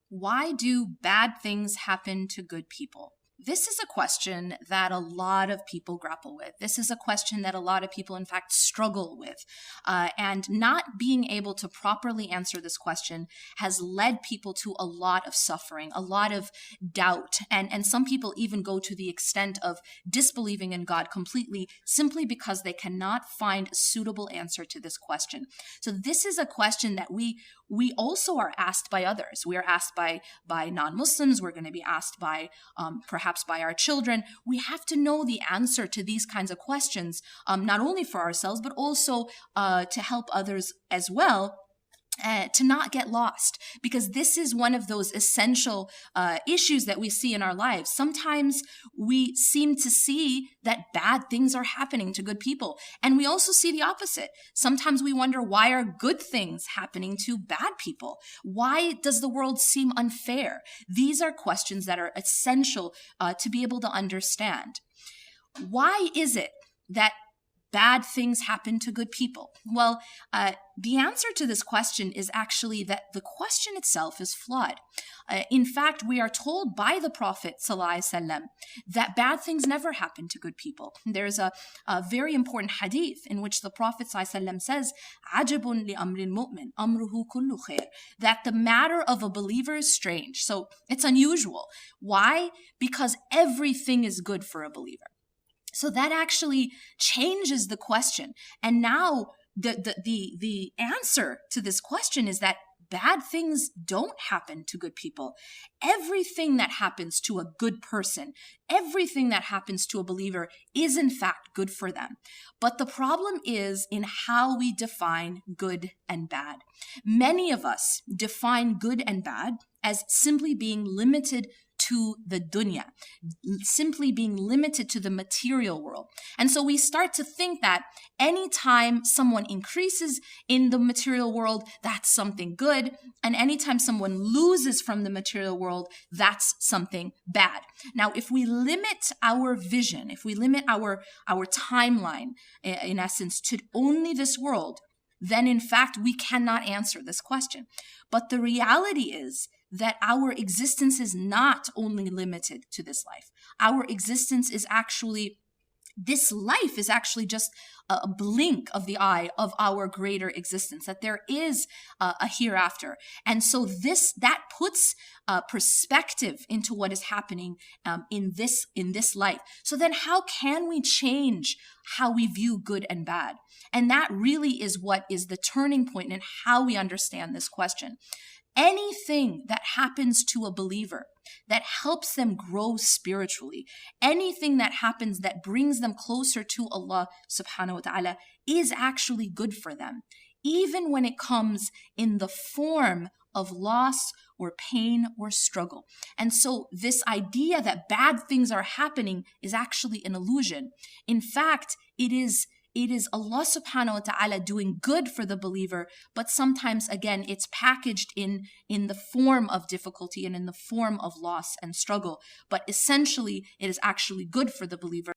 Why do bad things happen to good people? This is a question that a lot of people grapple with. This is a question that a lot of people, in fact, struggle with. And not being able to properly answer this question has led people to a lot of suffering, a lot of doubt. And some people even go to the extent of disbelieving in God completely simply because they cannot find a suitable answer to this question. So this is a question that we also are asked by others. We are asked by non-Muslims. We're going to be asked by perhaps by our children. We have to know the answer to these kinds of questions, not only for ourselves, but also to help others as well. To not get lost, because this is one of those essential issues that we see in our lives. Sometimes we seem to see that bad things are happening to good people, and we also see the opposite. Sometimes we wonder, why are good things happening to bad people? Why does the world seem unfair? These are questions that are essential to be able to understand. Why is it that bad things happen to good people? Well, the answer to this question is actually that the question itself is flawed. In fact, we are told by the Prophet ﷺ that bad things never happen to good people. There's a very important hadith in which the Prophet ﷺ says, عَجَبٌ لِأَمْرِ الْمُؤْمِنِ أَمْرُهُ كُلُّ خَيْرٍ, that the matter of a believer is strange. So it's unusual. Why? Because everything is good for a believer. So that actually changes the question. And now the answer to this question is that bad things don't happen to good people. Everything that happens to a good person, everything that happens to a believer is in fact good for them. But the problem is in how we define good and bad. Many of us define good and bad as simply being limited to the dunya, simply being limited to the material world. And so we start to think that anytime someone increases in the material world, that's something good. And anytime someone loses from the material world, that's something bad. Now, if we limit our vision, if we limit our timeline, in essence, to only this world, then in fact, we cannot answer this question. But the reality is that our existence is not only limited to this life. Our existence is actually, this life is actually just a blink of the eye of our greater existence, that there is a hereafter. And so that puts perspective into what is happening in this life. So then how can we change how we view good and bad? And that really is what is the turning point in how we understand this question. Anything that happens to a believer that helps them grow spiritually, anything that happens that brings them closer to Allah subhanahu wa ta'ala is actually good for them, even when it comes in the form of loss or pain or struggle. And so this idea that bad things are happening is actually an illusion. In fact, it is Allah subhanahu wa ta'ala doing good for the believer, but sometimes, again, it's packaged in the form of difficulty and in the form of loss and struggle. But essentially, it is actually good for the believer.